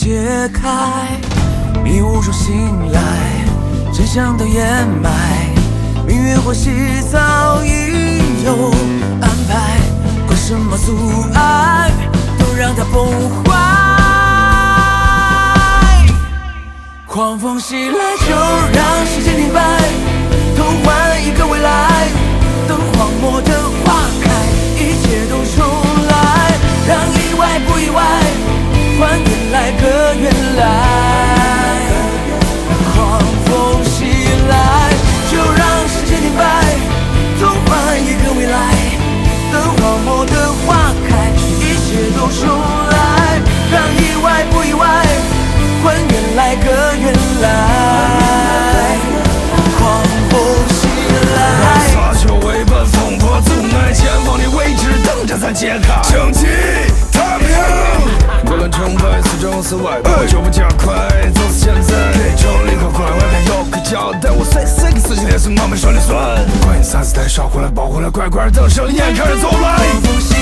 解开，迷雾中醒来，真相都掩埋，命运或许早已有安排，管什么阻碍，都让它崩坏。狂风袭来，就让时间停摆，偷换一个未来，等荒漠的花开，一切都重来，让意外不意外，换原来个原来。狂风袭来，就让时间停摆，偷换一个未来，等荒漠的花开，一切都重来，让意外不意外，换原来个原来。狂风袭来，撒球为本，风波阻碍，前方的位置等着咱揭开。正气太平，不论成败，似中似外，我就不加快，走死现在，给周立刻快，外边有个交代，我随个死心，连随慢慢说了算。欢迎3次带少回来，抱回来，乖乖等胜利眼看着走来。狂风袭